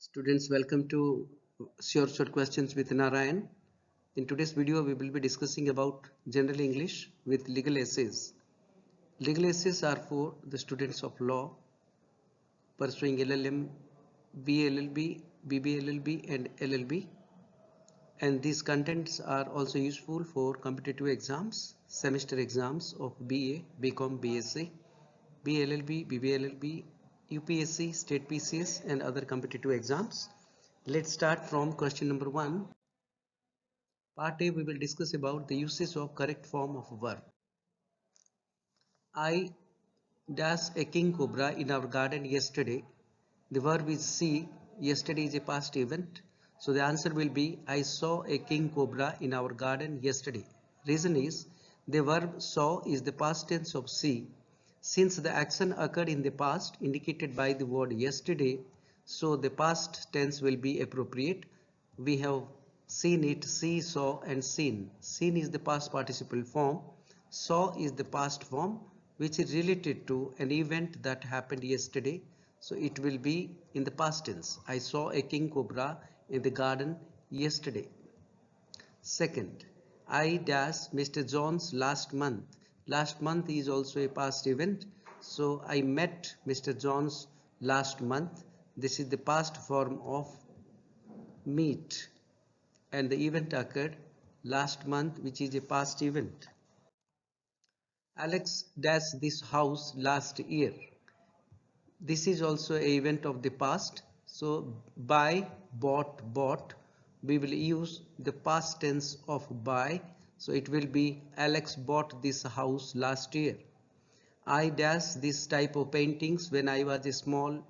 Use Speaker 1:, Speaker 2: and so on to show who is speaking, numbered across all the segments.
Speaker 1: Students, welcome to Short Questions with Narayan. In today's video, we will be discussing about General English with legal essays. Legal essays are for the students of law pursuing LLM, BALLB, BBALLB and LLB. And these contents are also useful for competitive exams, semester exams of BA, BCOM, B.Sc, BLLB, BBALLB, UPSC, State PCS and other competitive exams. Let's start from question number 1. Part A, we will discuss about the usage of correct form of verb. I dashed a king cobra in our garden yesterday. The verb is see. Yesterday is a past event. So the answer will be I saw a king cobra in our garden yesterday. Reason is the verb saw is the past tense of see. Since the action occurred in the past indicated by the word yesterday, so the past tense will be appropriate. We have seen it, see, saw and seen. Seen is the past participle form. Saw is the past form which is related to an event that happened yesterday. So it will be in the past tense. I saw a king cobra in the garden yesterday. Second, I dashed Mr. Jones last month. Last month is also a past event. So I met Mr. Jones last month. This is the past form of meet. And the event occurred last month, which is a past event. Alex dashed this house last year. This is also an event of the past. So buy, bought, we will use the past tense of buy. So it will be Alex bought this house last year. I dashed this type of paintings when I was small.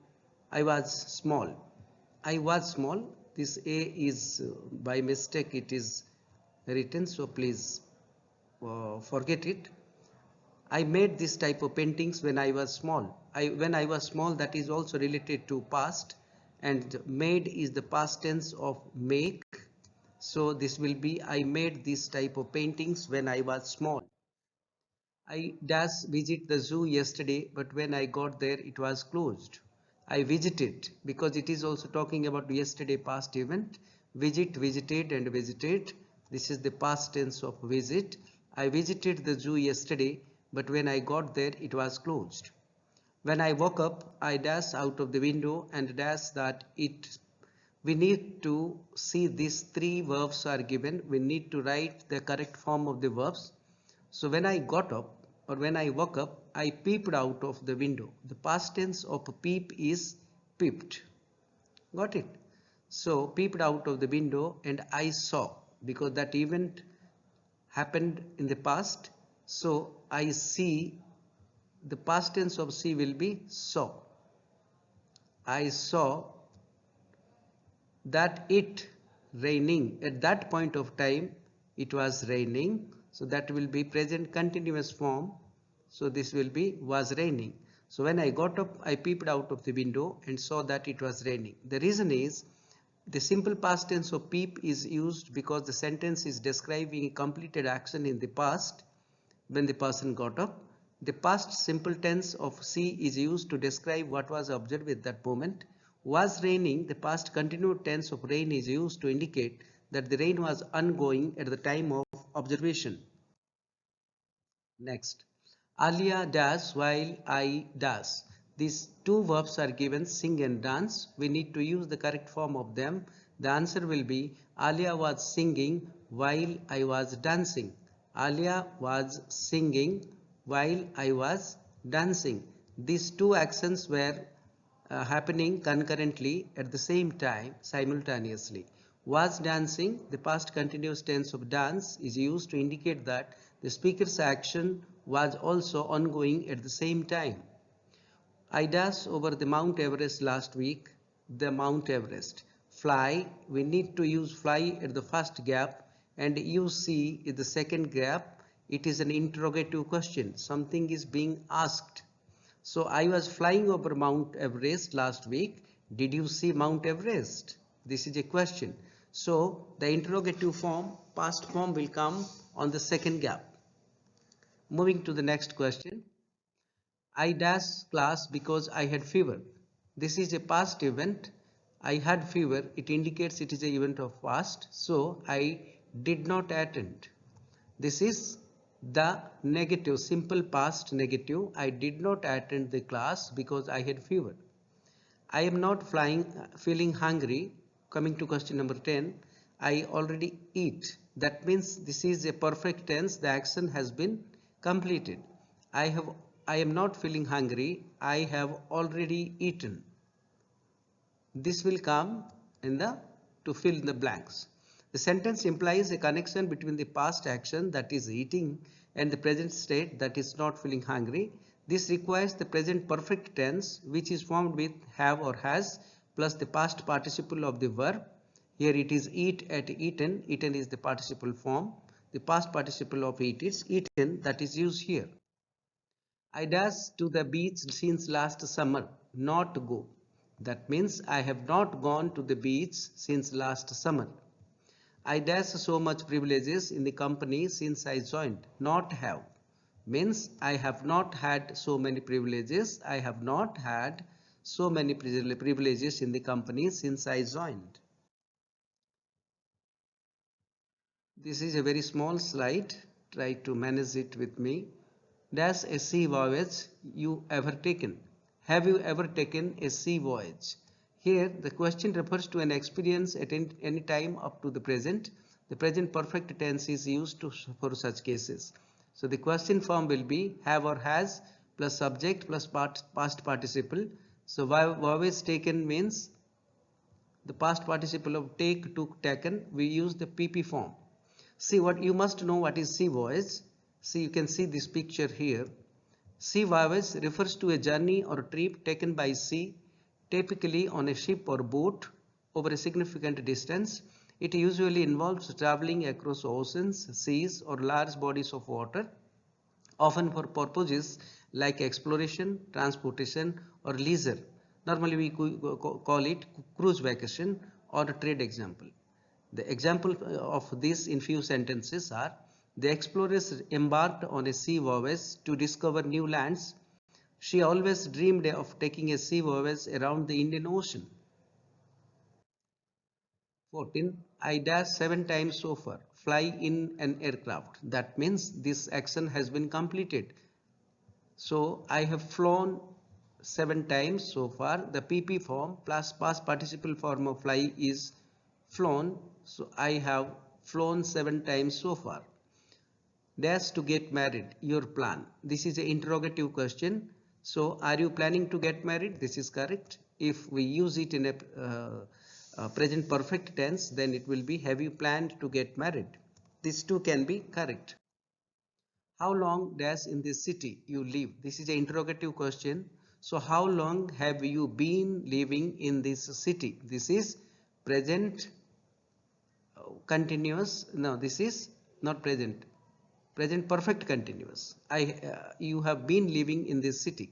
Speaker 1: I was small. This A is by mistake it is written, so please forget it. I made this type of paintings when I was small. When I was small, that is also related to past, and made is the past tense of make. So this will be I made this type of paintings when I was small. I visit the zoo yesterday, but when I got there it was closed. I visited, because it is also talking about yesterday past event. Visit, visited and visited. This is the past tense of visit. I visited the zoo yesterday, but when I got there it was closed. When I woke up, I dashed out of the window and dashed that it. We need to see these three verbs are given. We need to write the correct form of the verbs. So when I got up or when I woke up, I peeped out of the window. The past tense of peep is peeped. Got it? So peeped out of the window and I saw, because that event happened in the past. So I see, the past tense of see will be saw. I saw that it raining. At that point of time it was raining, so that will be present continuous form. So this will be was raining. So when I got up, I peeped out of the window and saw that it was raining. The reason is the simple past tense of peep is used because the sentence is describing a completed action in the past when the person got up. The past simple tense of see is used to describe what was observed at that moment. Was raining, the past continued tense of rain is used to indicate that the rain was ongoing at the time of observation. Next, Alia dash while I dash. These two verbs are given, sing and dance. We need to use the correct form of them. The answer will be Alia was singing while I was dancing. Alia was singing while I was dancing. These two actions were happening concurrently at the same time, simultaneously. Was dancing, the past continuous tense of dance is used to indicate that the speaker's action was also ongoing at the same time. I dashed over the Mount Everest last week. The Mount Everest. Fly, we need to use fly at the first gap and use see is the second gap. It is an interrogative question. Something is being asked. So I was flying over Mount Everest last week. Did you see Mount Everest? This is a question. So the interrogative form, past form will come on the second gap. Moving to the next question. I dashed class because I had fever. This is a past event. I had fever, it indicates it is an event of past, so I did not attend. This is the negative, simple past negative. I did not attend the class because I had fever. I am not feeling hungry. Coming to question number 10, I already eat. That means this is a perfect tense. The action has been completed. I am not feeling hungry. I have already eaten. This will come in the to fill in the blanks. The sentence implies a connection between the past action, that is eating, and the present state, that is not feeling hungry. This requires the present perfect tense, which is formed with have or has plus the past participle of the verb. Here it is eat at eaten. Eaten is the participle form. The past participle of eat is eaten, that is used here. I dash to the beach since last summer. Not go. That means I have not gone to the beach since last summer. I dash so much privileges in the company since I joined. Not have means I have not had so many privileges. I have not had so many privileges in the company since I joined. This is a very small slide. Try to manage it with me. Dash a sea voyage you ever taken? Have you ever taken a sea voyage? Here the question refers to an experience at any time up to the present. The present perfect tense is used for such cases. So the question form will be have or has plus subject plus past participle. So voyage taken means the past participle of take, took, taken. We use the PP form. See, what you must know what is sea voyage. See, you can see this picture here. Sea voyage refers to a journey or trip taken by sea, typically on a ship or boat over a significant distance. It usually involves traveling across oceans, seas, or large bodies of water, often for purposes like exploration, transportation, or leisure. Normally we call it cruise vacation or a trade example. The example of this in few sentences are: the explorers embarked on a sea voyage to discover new lands. She always dreamed of taking a sea voyage around the Indian Ocean. 14. I dash 7 times so far. Fly in an aircraft. That means this action has been completed. So I have flown 7 times so far. The PP form plus past participle form of fly is flown. So I have flown 7 times so far. Dash to get married. Your plan. This is an interrogative question. So are you planning to get married? This is correct. If we use it in a present perfect tense, then it will be have you planned to get married? These two can be correct. How long dash in this city you live? This is an interrogative question. So how long have you been living in this city? This is present continuous. No, this is not present. Present perfect continuous. You have been living in this city.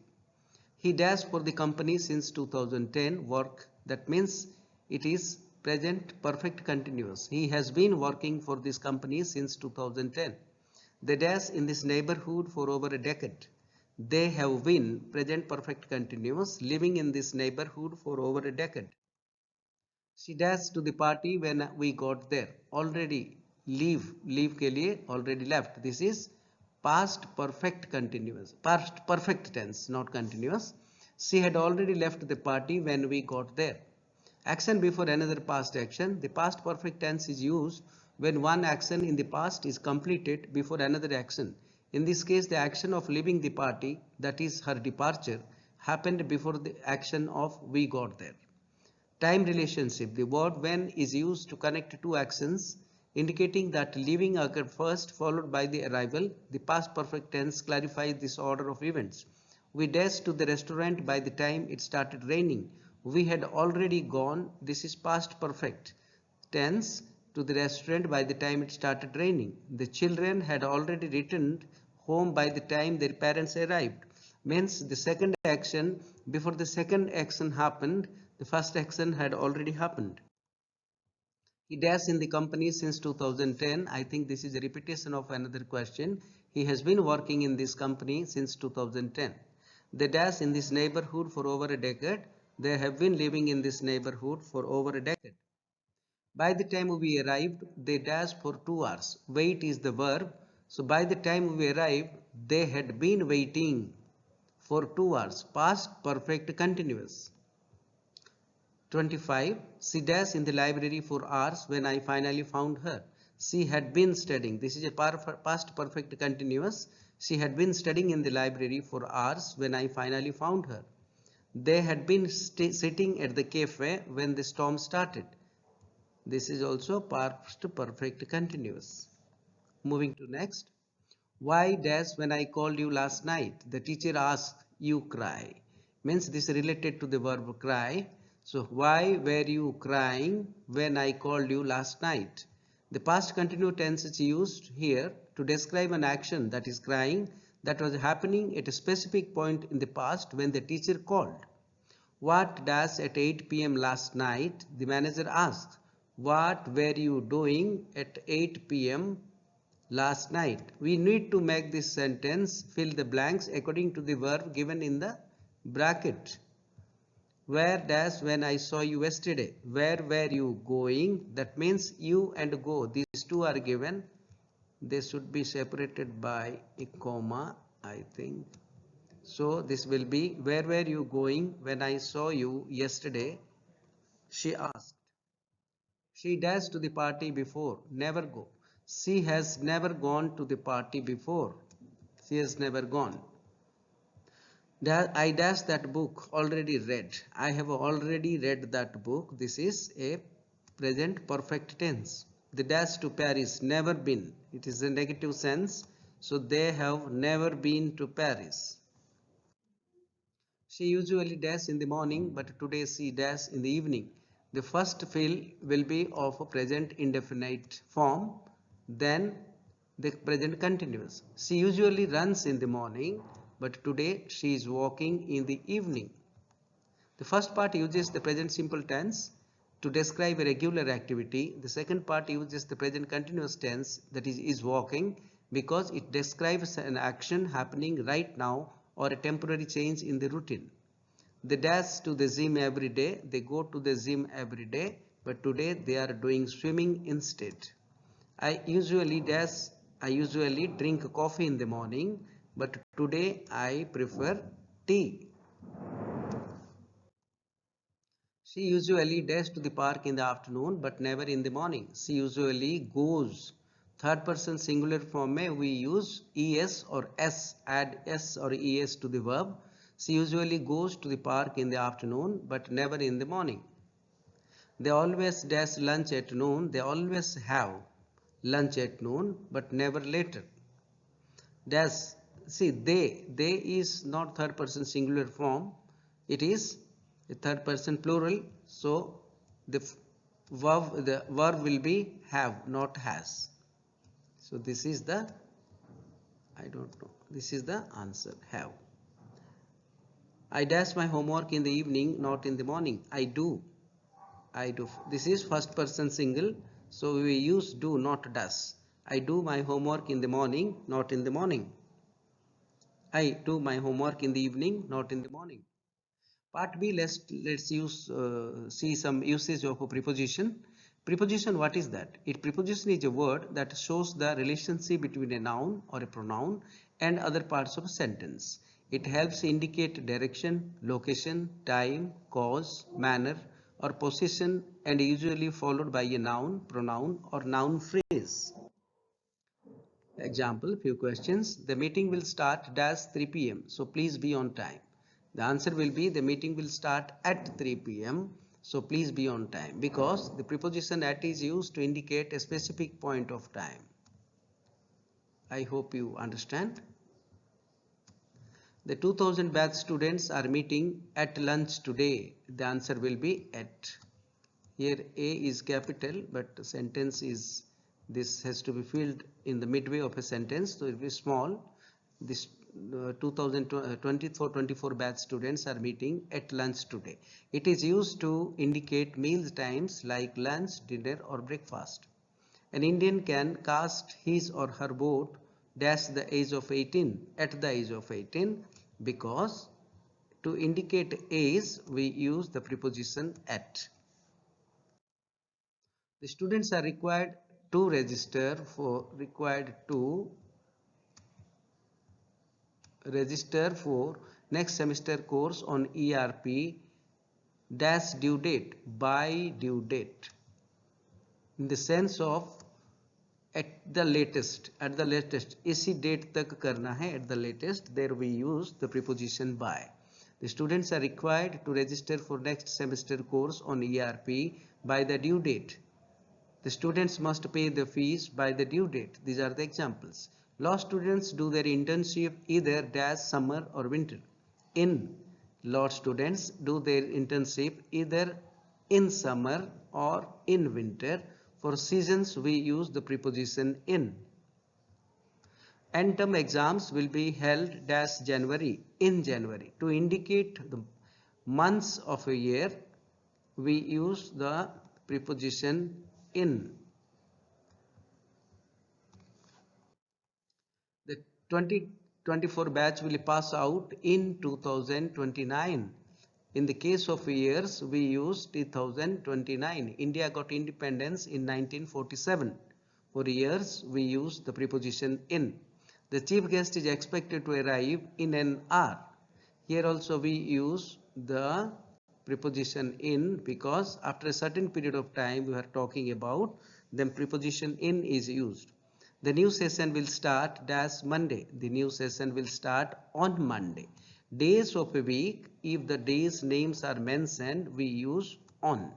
Speaker 1: He dashed for the company since 2010. Work. That means it is present perfect continuous. He has been working for this company since 2010. They dash in this neighborhood for over a decade. They have been present perfect continuous living in this neighborhood for over a decade. She dashed to the party when we got there. Already leave के लिए already left. This is past perfect continuous. Past perfect tense, not continuous. She had already left the party when we got there. Action before another past action. The past perfect tense is used when one action in the past is completed before another action. In this case, the action of leaving the party, that is her departure, happened before the action of we got there. Time relationship. The word when is used to connect two actions, indicating that leaving occurred first followed by the arrival. The past perfect tense clarifies this order of events. We dashed to the restaurant by the time it started raining. We had already gone. This is past perfect tense to the restaurant by the time it started raining. The children had already returned home by the time their parents arrived. Means the second action before the second action happened, the first action had already happened. He dashed in the company since 2010. I think this is a repetition of another question. He has been working in this company since 2010. They dash in this neighborhood for over a decade. They have been living in this neighborhood for over a decade. By the time we arrived, they dashed for 2 hours. Wait is the verb. So by the time we arrived, they had been waiting for 2 hours. Past perfect continuous. 25. She dashed in the library for hours when I finally found her. She had been studying. This is a past perfect continuous. She had been studying in the library for hours when I finally found her. They had been sitting at the cafe when the storm started. This is also past perfect continuous. Moving to next. Why dash when I called you last night? The teacher asked, you cry. Means this is related to the verb cry. So why were you crying when I called you last night? The past continuous tense is used here to describe an action, that is crying, that was happening at a specific point in the past when the teacher called. What dash at 8 p.m. last night? The manager asked. What were you doing at 8 p.m. last night? We need to make this sentence fill the blanks according to the verb given in the bracket. Where dash when I saw you yesterday? Where were you going? That means you and go. These two are given. They should be separated by a comma, I think. So this will be, where were you going when I saw you yesterday? She asked. She dashed to the party before. Never go. She has never gone to the party before. She has never gone. I dashed that book. Already read. I have already read that book. This is a present perfect tense. The dash to Paris. Never been. It is a negative sense. So they have never been to Paris. She usually dash in the morning, but today she dash in the evening. The first fill will be of a present indefinite form, then the present continuous. She usually runs in the morning, but today she is walking in the evening. The first part uses the present simple tense to describe a regular activity. The second part uses the present continuous tense, that is walking, because it describes an action happening right now or a temporary change in the routine. They dash to the gym every day. They go to the gym every day, but today they are doing swimming instead. I usually drink coffee in the morning, but today I prefer tea. She usually dashes to the park in the afternoon, but never in the morning. She usually goes. Third person singular form में we use es or s, add s or es to the verb. She usually goes to the park in the afternoon, but never in the morning. They always dash lunch at noon. They always have lunch at noon, but never later. Dash, see, they is not third person singular form. It is a third person plural. So the verb will be have, not has. So this is the, I don't know, this is the answer, have. I dash my homework in the evening, not in the morning. I do. This is first person single, so we use do, not does. I do my homework in the morning, not in the morning. I do my homework in the evening, not in the morning. Part B, let's see some usage of a preposition. Preposition, what is that? Preposition is a word that shows the relationship between a noun or a pronoun and other parts of a sentence. It helps indicate direction, location, time, cause, manner, or position, and usually followed by a noun, pronoun, or noun phrase. Example, few questions. The meeting will start dash 3 p.m. So please be on time. The answer will be the meeting will start at 3 p.m. So please be on time, because the preposition at is used to indicate a specific point of time. I hope you understand. The 2000 batch students are meeting at lunch today. The answer will be at. Here A is capital, but sentence is, this has to be filled in the midway of a sentence, so it will be small. This 2024 batch students are meeting at lunch today. It is used to indicate meal times like lunch, dinner, or breakfast. An Indian can cast his or her vote dash the age of 18, at the age of 18, because To indicate age, we use the preposition at. The students are required to register for next semester course on ERP dash due date by due date, in the sense of at the latest इसी date तक करना है, at the latest. There we use the preposition by. The students are required to register for next semester course on ERP by the due date. The students must pay the fees by the due date. These are the examples. Law students do their internship either dash summer or winter. In law students do their internship either in summer or in winter. For seasons we use the preposition in. End term exams will be held dash January, in January. To indicate the months of a year, we use the preposition in. The 2024 batch will pass out in 2029. In the case of years, we use 2029. India got independence in 1947. For years, we use the preposition in. The chief guest is expected to arrive in an hour. Here also we use the preposition in, because after a certain period of time we are talking about, then preposition in is used. The new session will start dash Monday. The new session will start on Monday. Days of a week, if the days names are mentioned, we use on.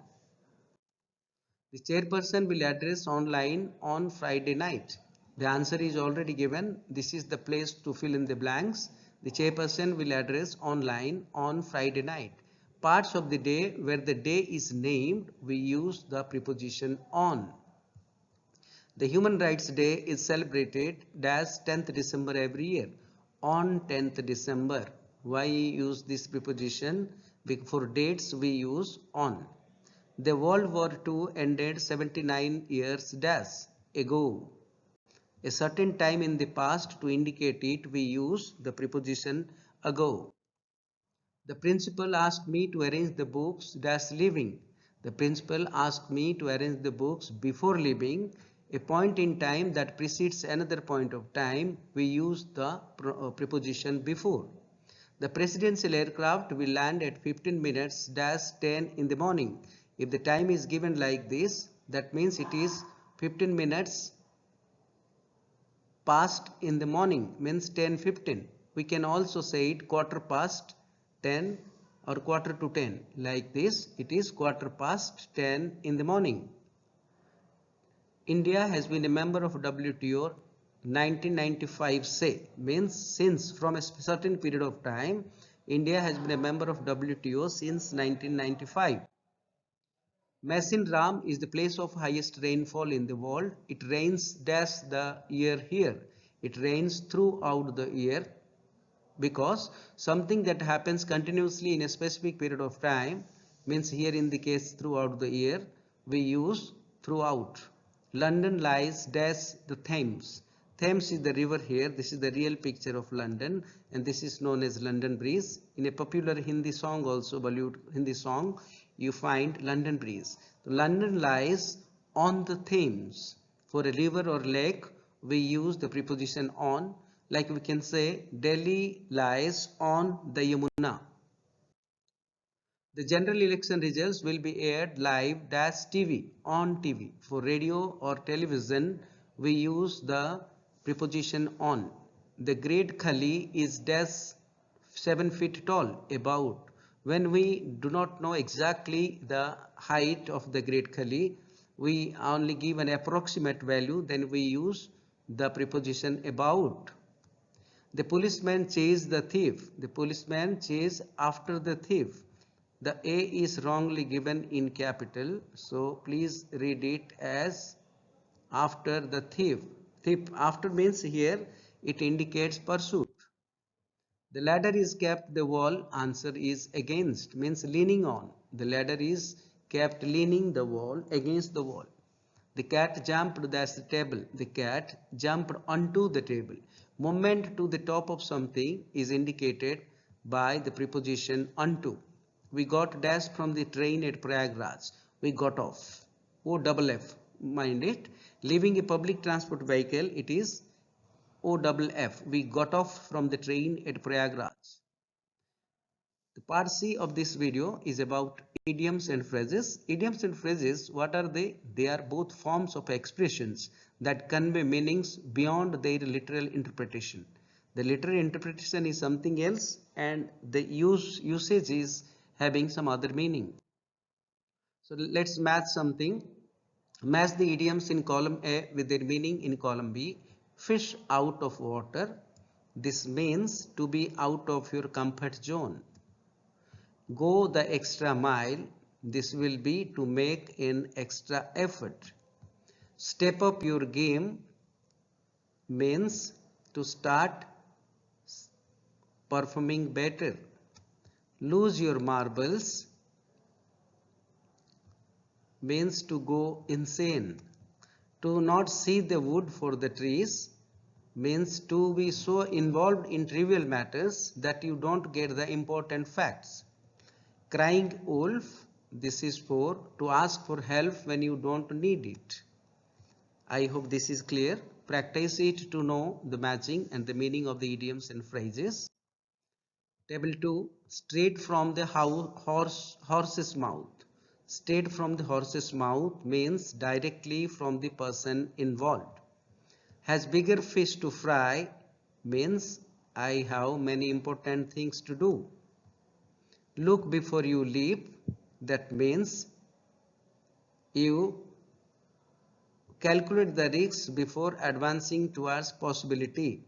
Speaker 1: The chairperson will address online on Friday night. The answer is already given. This is the place to fill in the blanks. The chairperson will address online on Friday night. Parts of the day where the day is named, we use the preposition on. The Human Rights Day is celebrated dash 10th December every year. On 10th December. Why use this preposition? For dates we use on. The World War II ended 79 years dash ago. A certain time in the past, to indicate it, we use the preposition ago. The principal asked me to arrange the books dash leaving. The principal asked me to arrange the books before leaving. A point in time that precedes another point of time, we use the preposition before. The presidential aircraft will land at 15 minutes dash 10 in the morning. If the time is given like this, that means it is 15 minutes past in the morning, means 10:15. We can also say it quarter past 10 or quarter to 10. Like this, it is quarter past 10 in the morning. India has been a member of WTO 1995 say, means since from a certain period of time, India has been a member of WTO since 1995. Masin Ram is the place of highest rainfall in the world. It rains dash the year here. It rains throughout the year, because something that happens continuously in a specific period of time, means here in the case throughout the year, we use throughout. London lies dash the Thames. Thames is the river here. This is the real picture of London, and this is known as London Bridge. In a popular Hindi song also, Bollywood Hindi song, you find London Bridge. London lies on the Thames. For a river or lake, we use the preposition on. Like we can say, Delhi lies on the Yamuna. The general election results will be aired live dash TV, on TV. For radio or television, we use the preposition on. The Great Khali is dash 7 feet tall, about. When we do not know exactly the height of the Great Khali, we only give an approximate value, then we use the preposition about. The policeman chased the thief. The policeman chased after the thief. The A is wrongly given in capital, so please read it as after the thief. Thief after means here it indicates pursuit. The ladder is kept the wall, answer is against, means leaning on. The ladder is kept leaning the wall against the wall. The cat jumped, that's the table. The cat jumped onto the table. Movement to the top of something is indicated by the preposition unto. We got dash from the train at Prayagraj. We got off. OFF, mind it. Leaving a public transport vehicle, it is OFF. We got off from the train at Prayagraj. The part C of this video is about idioms and phrases. Idioms and phrases, what are they? They are both forms of expressions that convey meanings beyond their literal interpretation. The literal interpretation is something else and the usage is having some other meaning. So let's match something. Match the idioms in column A with their meaning in column B. Fish out of water. This means to be out of your comfort zone. Go the extra mile. This will be to make an extra effort. Step up your game means to start performing better. Lose your marbles means to go insane. To not see the wood for the trees means to be so involved in trivial matters that you don't get the important facts. Crying wolf, this is for to ask for help when you don't need it. I hope this is clear. Practice it to know the matching and the meaning of the idioms and phrases. Table 2, straight from the horse's mouth. Straight from the horse's mouth means directly from the person involved. Has bigger fish to fry means I have many important things to do. Look before you leap, that means you calculate the risks before advancing towards possibility.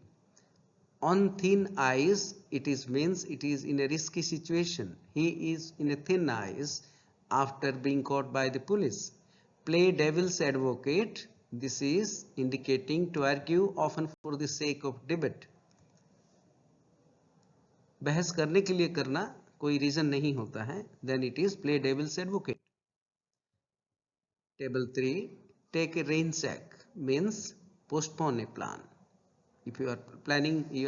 Speaker 1: On thin ice, it means it is in a risky situation. He is in a thin ice after being caught by the police. Play devil's advocate, this is indicating to argue often for the sake of debate. बहस करने के लिए करना कोई reason नहीं होता है, then it is play devil's advocate. Table 3, take a rain sack means postpone a plan. If you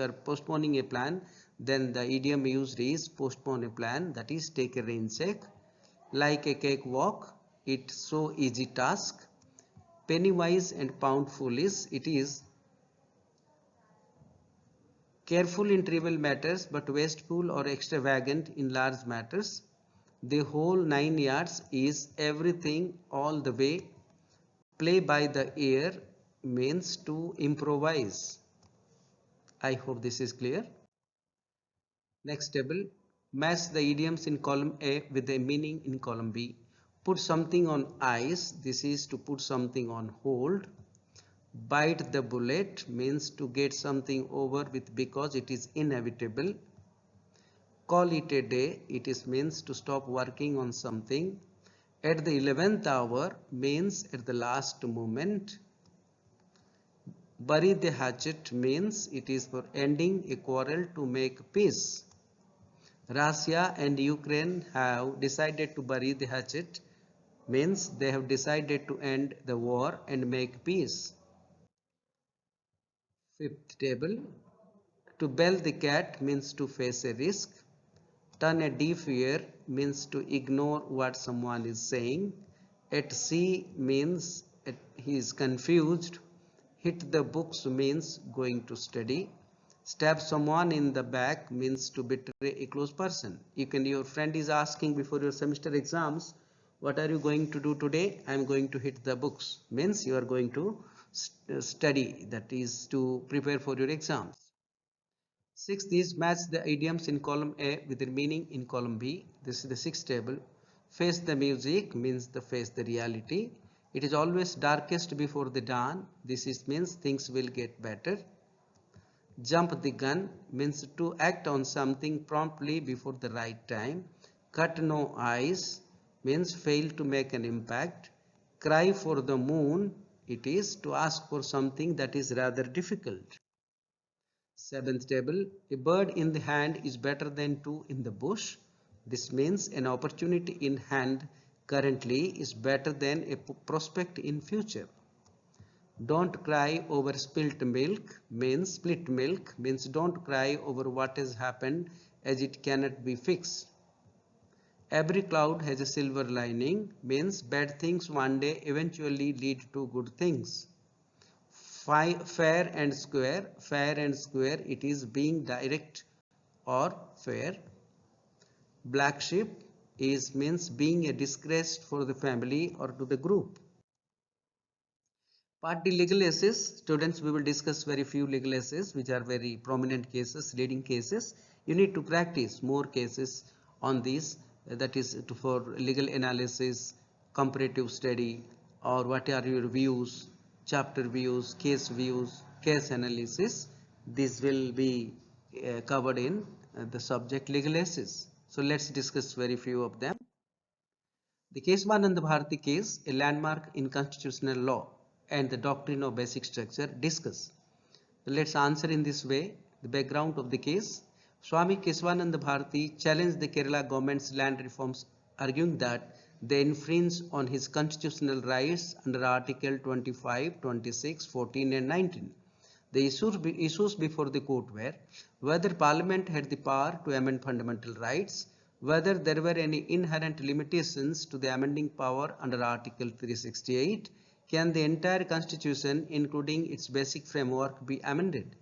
Speaker 1: are postponing a plan, then the idiom used is postpone a plan, that is take a rain sack. Like a cakewalk, it's so easy task. Penny wise and pound foolish, it is careful in trivial matters but wasteful or extravagant in large matters. The whole 9 yards is everything all the way. Play by the ear means to improvise. I hope this is clear. Next table, match the idioms in column A with the meaning in column B. Put something on ice, this is to put something on hold. Bite the bullet means to get something over with because it is inevitable. Call it a day, it means to stop working on something. At the 11th hour means at the last moment. Bury the hatchet means it is for ending a quarrel to make peace. Russia and Ukraine have decided to bury the hatchet means they have decided to end the war and make peace. Fifth table, to bell the cat means to face a risk. Turn a deaf ear means to ignore what someone is saying. At sea means he is confused. Hit the books means going to study. Stab someone in the back means to betray a close person. Your friend is asking before your semester exams, what are you going to do today? I am going to hit the books. Means you are going to study, that is to prepare for your exams. Sixth is match the idioms in column A with their meaning in column B. This is the sixth table. Face the music means the face the reality. It is always darkest before the dawn. This means things will get better. Jump the gun means to act on something promptly before the right time. Cut no ice means fail to make an impact. Cry for the moon, it is to ask for something that is rather difficult. Seventh table, a bird in the hand is better than two in the bush. This means an opportunity in hand currently is better than a prospect in future. Don't cry over split milk means don't cry over what has happened as it cannot be fixed. Every cloud has a silver lining means bad things one day eventually lead to good things. Fair and square, it is being direct or fair. Black sheep is means being a disgrace for the family or to the group. Part D, legal essays. Students, we will discuss very few legal essays which are very prominent cases, leading cases. You need to practice more cases on these, that is for legal analysis, comparative study, or what are your views, chapter views, case analysis. This will be covered in the subject legal essays. So let's discuss very few of them. The Keswanand Bharati case, a landmark in constitutional law, and the doctrine of basic structure discuss. Let's answer in this way. The background of the case. Swami Keswanand Bharati challenged the Kerala government's land reforms, arguing that they infringe on his constitutional rights under Article 25, 26, 14 and 19. The issues before the court were whether Parliament had the power to amend fundamental rights, whether there were any inherent limitations to the amending power under Article 368, can the entire constitution, including its basic framework, be amended?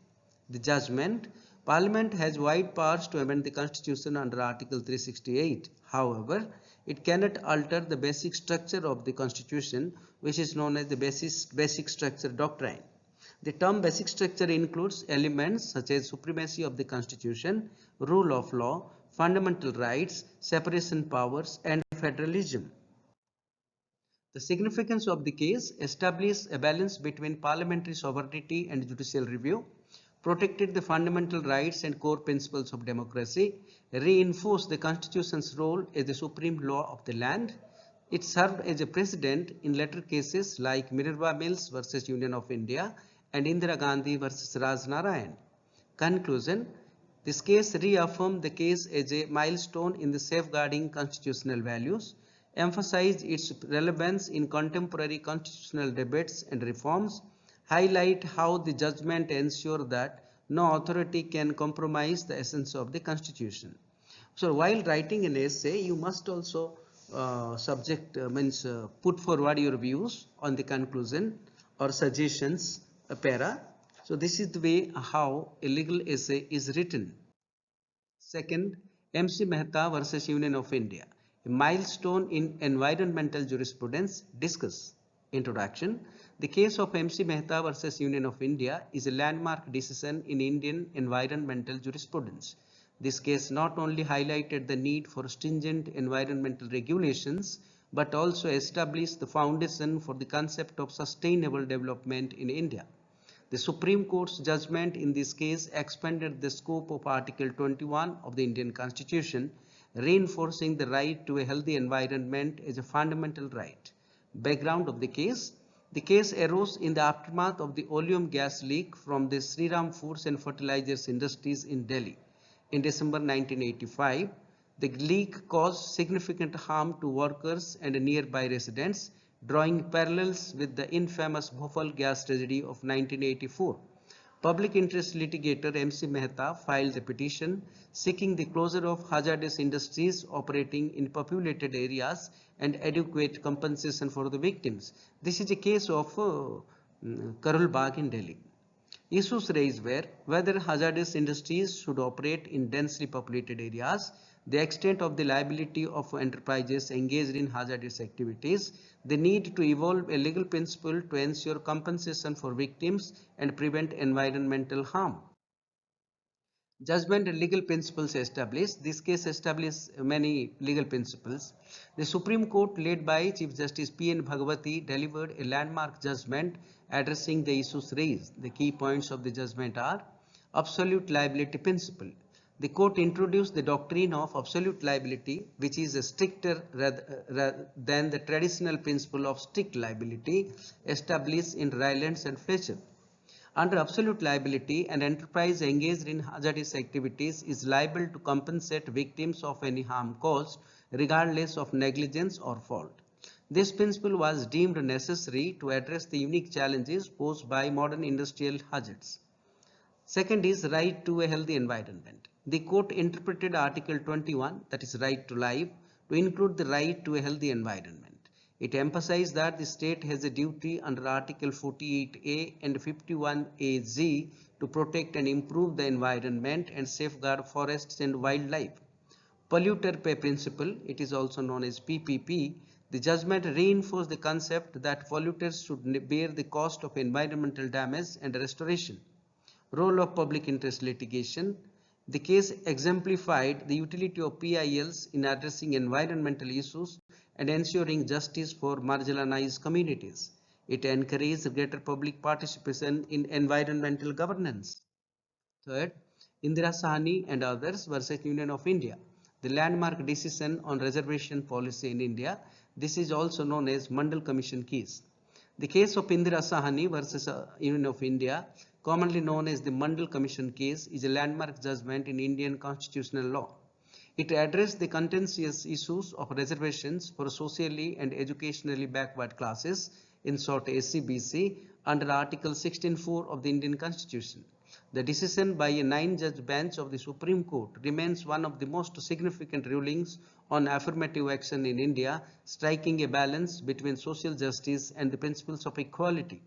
Speaker 1: The judgment, Parliament has wide powers to amend the constitution under Article 368. However, it cannot alter the basic structure of the constitution, which is known as the basic structure doctrine. The term basic structure includes elements such as supremacy of the constitution, rule of law, fundamental rights, separation powers, and federalism. The significance of the case established a balance between parliamentary sovereignty and judicial review, protected the fundamental rights and core principles of democracy, reinforced the constitution's role as the supreme law of the land. It served as a precedent in later cases like Minerva Mills versus Union of India and Indira Gandhi versus Raj Narayan. Conclusion, this case reaffirmed the case as a milestone in the safeguarding constitutional values, emphasized its relevance in contemporary constitutional debates and reforms, highlight how the judgment ensures that no authority can compromise the essence of the constitution. So while writing an essay, you must also put forward your views on the conclusion or suggestions, a para. So this is the way how a legal essay is written. Second, MC Mehta versus Union of India, a milestone in environmental jurisprudence. Discuss. Introduction. The case of MC Mehta versus Union of India is a landmark decision in Indian environmental jurisprudence. This case not only highlighted the need for stringent environmental regulations, but also established the foundation for the concept of sustainable development in India. The Supreme Court's judgment in this case expanded the scope of Article 21 of the Indian Constitution, reinforcing the right to a healthy environment as a fundamental right. Background of the case. The case arose in the aftermath of the oleum gas leak from the Sriram Foods and Fertilizers Industries in Delhi. In December 1985, the leak caused significant harm to workers and nearby residents, drawing parallels with the infamous Bhopal gas tragedy of 1984. Public interest litigator MC Mehta filed a petition seeking the closure of hazardous industries operating in populated areas and adequate compensation for the victims. This is a case of Karol Bagh in Delhi. Issues raised were whether hazardous industries should operate in densely populated areas, the extent of the liability of enterprises engaged in hazardous activities, the need to evolve a legal principle to ensure compensation for victims and prevent environmental harm. Judgment and legal principles established. This case established many legal principles. The Supreme Court, led by Chief Justice P.N. Bhagwati, delivered a landmark judgment addressing the issues raised. The key points of the judgment are absolute liability principle. The court introduced the doctrine of absolute liability, which is stricter than the traditional principle of strict liability established in Rylands and Fletcher. Under absolute liability, an enterprise engaged in hazardous activities is liable to compensate victims of any harm caused, regardless of negligence or fault. This principle was deemed necessary to address the unique challenges posed by modern industrial hazards. Second is right to a healthy environment. The court interpreted Article 21, that is right to life, to include the right to a healthy environment. It emphasized that the state has a duty under Article 48A and 51AZ to protect and improve the environment and safeguard forests and wildlife. Polluter pay principle, it is also known as PPP, the judgment reinforced the concept that polluters should bear the cost of environmental damage and restoration. Role of public interest litigation. The case exemplified the utility of PILs in addressing environmental issues and ensuring justice for marginalized communities. It encouraged greater public participation in environmental governance. Third, Indira Sahni and others versus Union of India, the landmark decision on reservation policy in India. This is also known as Mandal Commission case. The case of Indira Sahni versus Union of India, commonly known as the Mandal Commission case, is a landmark judgment in Indian constitutional law. It addressed the contentious issues of reservations for socially and educationally backward classes, in short SCBC, under Article 16(4) of the Indian Constitution. The decision by a 9-judge bench of the Supreme Court remains one of the most significant rulings on affirmative action in India, striking a balance between social justice and the principles of equality.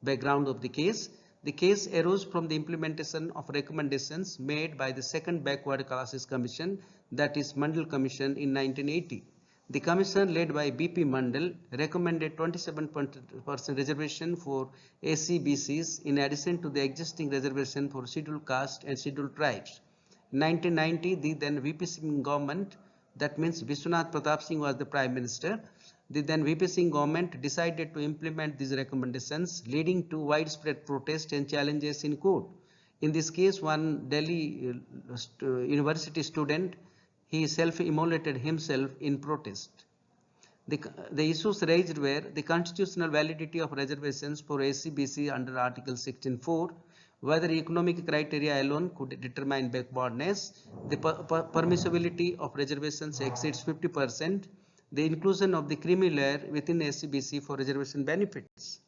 Speaker 1: Background of the case. The case arose from the implementation of recommendations made by the Second Backward Classes Commission, that is Mandal Commission, in 1980. The commission, led by B.P. Mandal, recommended 27% reservation for SCBCs in addition to the existing reservation for scheduled caste and scheduled tribes. In 1990, the then VP Singh government, that means Vishwanath Pratap Singh was the Prime Minister, the then VP Singh government decided to implement these recommendations, leading to widespread protest and challenges in court. In this case, one Delhi university student, he self-immolated himself in protest. The issues raised were the constitutional validity of reservations for SCBC under Article 16(4), whether economic criteria alone could determine backwardness, the permissibility of reservations exceeds 50%, the inclusion of the creamy layer within SCBC for reservation benefits.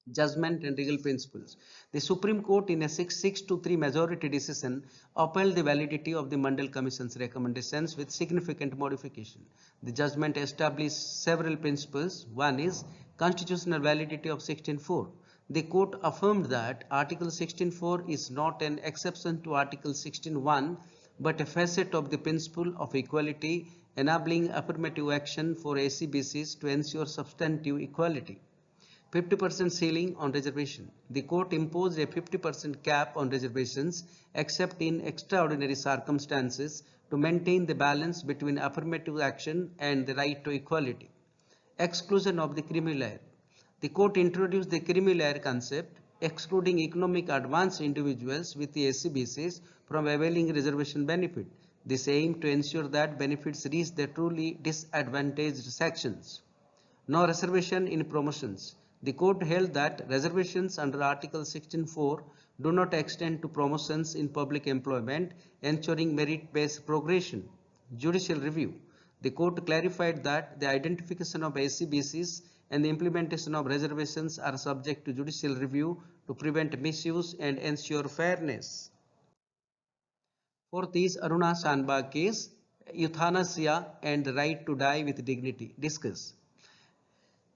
Speaker 1: Judgment and legal principles. The Supreme Court, in a 6-3 majority decision, upheld the validity of the Mandal Commission's recommendations with significant modification. The judgment established several principles. One is constitutional validity of 16(4). The court affirmed that Article 16(4) is not an exception to Article 16(1), but a facet of the principle of equality, enabling affirmative action for SCBCs to ensure substantive equality. 50% ceiling on reservation. The court imposed a 50% cap on reservations except in extraordinary circumstances to maintain the balance between affirmative action and the right to equality. Exclusion of the creamy layer. The court introduced the creamy layer concept, excluding economic advanced individuals with the SCBCs from availing reservation benefit. This aimed to ensure that benefits reach the truly disadvantaged sections. No reservation in promotions. The court held that reservations under Article 16(4) do not extend to promotions in public employment, ensuring merit-based progression. Judicial review. The court clarified that the identification of SCBCs and the implementation of reservations are subject to judicial review to prevent misuse and ensure fairness. Fourth is Aruna Shanbag case, euthanasia and the right to die with dignity. Discuss.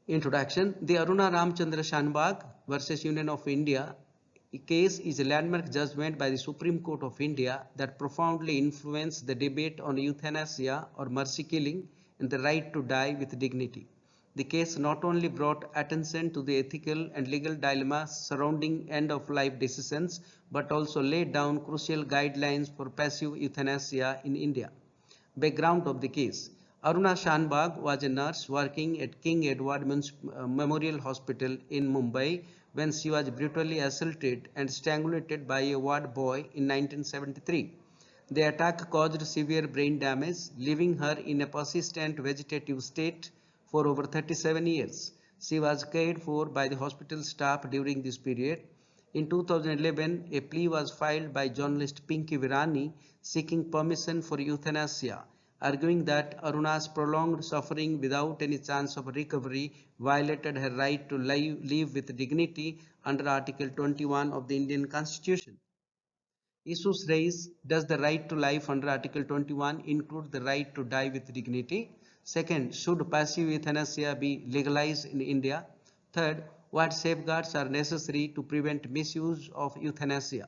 Speaker 1: Introduction. The Aruna Ramchandra Shanbag versus Union of India case is a landmark judgment by the Supreme Court of India that profoundly influenced the debate on euthanasia or mercy killing and the right to die with dignity. The case not only brought attention to the ethical and legal dilemmas surrounding end-of-life decisions, but also laid down crucial guidelines for passive euthanasia in India. Background of the case. Aruna Shanbag was a nurse working at King Edward Memorial Hospital in Mumbai when she was brutally assaulted and strangulated by a ward boy in 1973. The attack caused severe brain damage, leaving her in a persistent vegetative state for over 37 years. She was cared for by the hospital staff during this period. In 2011, a plea was filed by journalist Pinky Virani seeking permission for euthanasia, arguing that Aruna's prolonged suffering without any chance of recovery violated her right to live with dignity under Article 21 of the Indian Constitution. Issues raised: does the right to life under Article 21 include the right to die with dignity? Second, should passive euthanasia be legalized in India? Third, what safeguards are necessary to prevent misuse of euthanasia?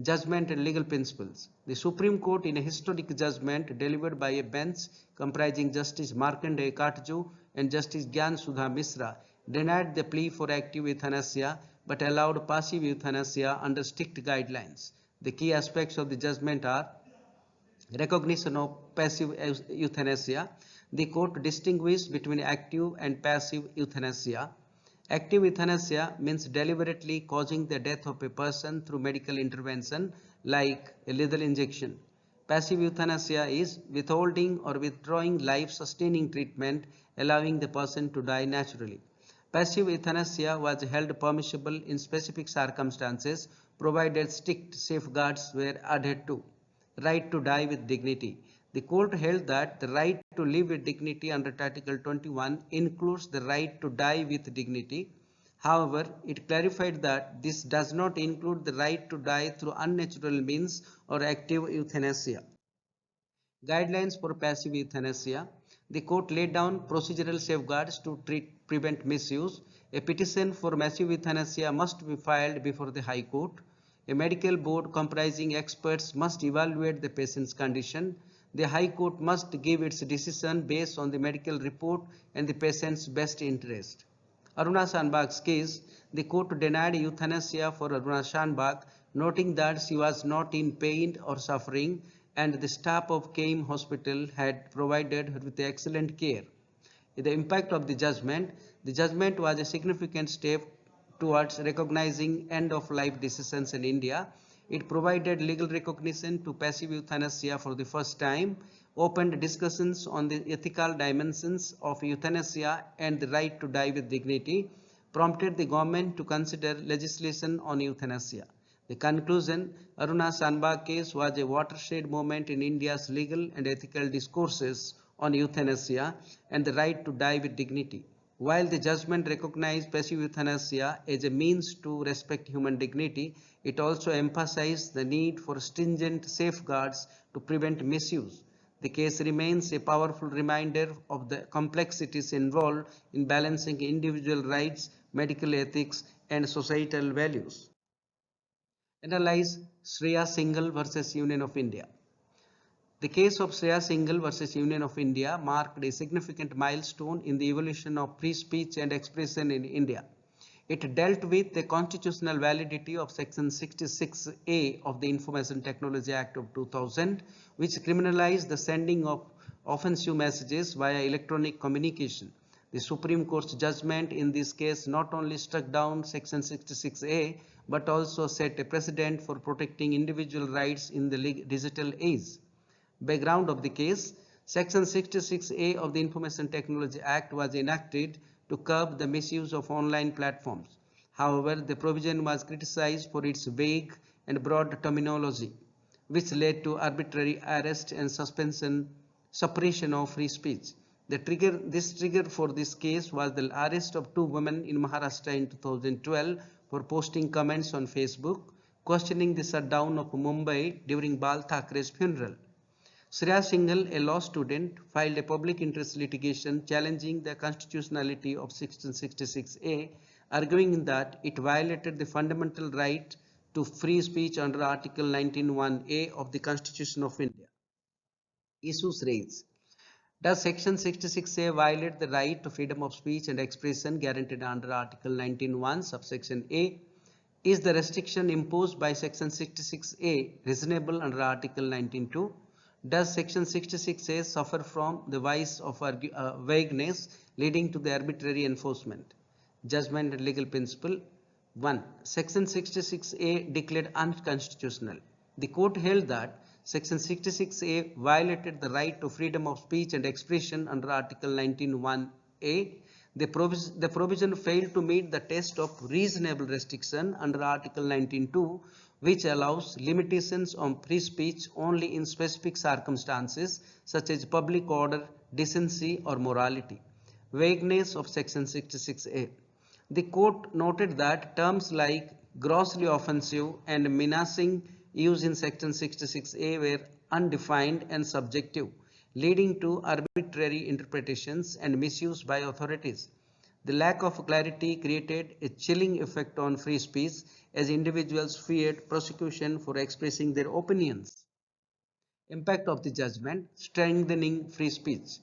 Speaker 1: Judgment and legal principles. The Supreme Court, in a historic judgment delivered by a bench comprising Justice Markandeya Katju and Justice Gyan Sudha Misra, denied the plea for active euthanasia but allowed passive euthanasia under strict guidelines. The key aspects of the judgment are: recognition of passive euthanasia. The court distinguished between active and passive euthanasia. Active euthanasia means deliberately causing the death of a person through medical intervention like a lethal injection. Passive euthanasia is withholding or withdrawing life-sustaining treatment, allowing the person to die naturally. Passive euthanasia was held permissible in specific circumstances provided strict safeguards were adhered to. Right to die with dignity. The court held that the right to live with dignity under Article 21 includes the right to die with dignity. However, it clarified that this does not include the right to die through unnatural means or active euthanasia. Guidelines for passive euthanasia. The court laid down procedural safeguards to prevent misuse. A petition for massive euthanasia must be filed before the High Court. A medical board comprising experts must evaluate the patient's condition. The High Court must give its decision based on the medical report and the patient's best interest. Aruna Shanbag's case: the court denied euthanasia for Aruna Shanbag, noting that she was not in pain or suffering and the staff of KEIM Hospital had provided her with excellent care. The impact of the judgment was a significant step towards recognizing end-of-life decisions in India. It provided legal recognition to passive euthanasia for the first time, opened discussions on the ethical dimensions of euthanasia and the right to die with dignity, prompted the government to consider legislation on euthanasia. The conclusion: Aruna Shanbag case was a watershed moment in India's legal and ethical discourses on euthanasia and the right to die with dignity. While the judgment recognized passive euthanasia as a means to respect human dignity, it also emphasized the need for stringent safeguards to prevent misuse. The case remains a powerful reminder of the complexities involved in balancing individual rights, medical ethics, and societal values. Analyze Shreya Singhal versus Union of India. The case of Shreya Singhal versus Union of India marked a significant milestone in the evolution of free speech and expression in India. It dealt with the constitutional validity of Section 66A of the Information Technology Act of 2000, which criminalized the sending of offensive messages via electronic communication. The Supreme Court's judgment in this case not only struck down Section 66A but also set a precedent for protecting individual rights in the digital age. Background of the case: Section 66A of the Information Technology Act was enacted to curb the misuse of online platforms. However, the provision was criticized for its vague and broad terminology, which led to arbitrary arrest and suppression of free speech. This trigger for this case was the arrest of two women in Maharashtra in 2012 for posting comments on Facebook, questioning the shutdown of Mumbai during Bal Thackeray's funeral. Shreya Singhal, a law student, filed a public interest litigation challenging the constitutionality of Section 66A, arguing that it violated the fundamental right to free speech under Article 19(1)(a) of the Constitution of India. Issues raised: does Section 66A violate the right to freedom of speech and expression guaranteed under Article 19(1) subsection A? Is the restriction imposed by Section 66A reasonable under Article 19(2)? Does Section 66A suffer from the vice of vagueness leading to the arbitrary enforcement? Judgment and legal principle. 1. Section 66A declared unconstitutional. The court held that Section 66A violated the right to freedom of speech and expression under Article 19(1)(a). The provision failed to meet the test of reasonable restriction under Article 19(2), which allows limitations on free speech only in specific circumstances such as public order, decency, or morality. Vagueness of Section 66A. The court noted that terms like grossly offensive and menacing used in Section 66A were undefined and subjective, leading to arbitrary interpretations and misuse by authorities. The lack of clarity created a chilling effect on free speech as individuals feared prosecution for expressing their opinions. Impact of the judgment: strengthening free speech.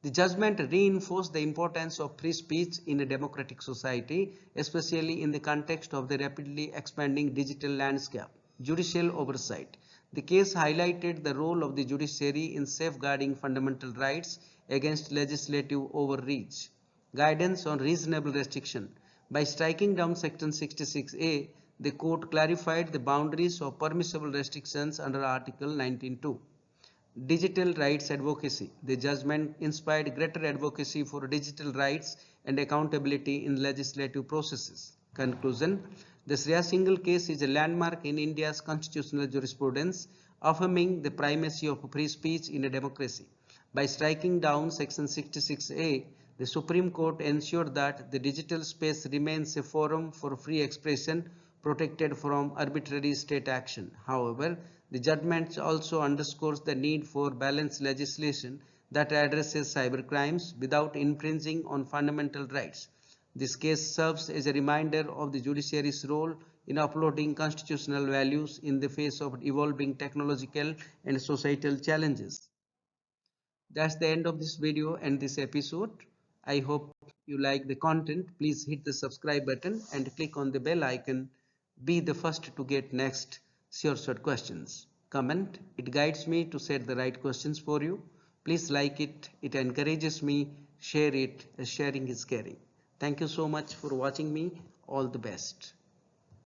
Speaker 1: The judgment reinforced the importance of free speech in a democratic society, especially in the context of the rapidly expanding digital landscape. Judicial oversight. The case highlighted the role of the judiciary in safeguarding fundamental rights against legislative overreach. Guidance on reasonable restriction. By striking down Section 66A, the court clarified the boundaries of permissible restrictions under Article 19(2). Digital rights advocacy. The judgment inspired greater advocacy for digital rights and accountability in legislative processes. Conclusion: the Shreya Singhal case is a landmark in India's constitutional jurisprudence, affirming the primacy of free speech in a democracy. By striking down Section 66A, the Supreme Court ensured that the digital space remains a forum for free expression protected from arbitrary state action. However, the judgment also underscores the need for balanced legislation that addresses cybercrimes without infringing on fundamental rights. This case serves as a reminder of the judiciary's role in upholding constitutional values in the face of evolving technological and societal challenges. That's the end of this video and this episode. I hope you like the content. Please hit the subscribe button and click on the bell icon. Be the first to get next sure shot questions. Comment. It guides me to set the right questions for you. Please like it. It encourages me. Share it, as sharing is caring. Thank you so much for watching me. All the best.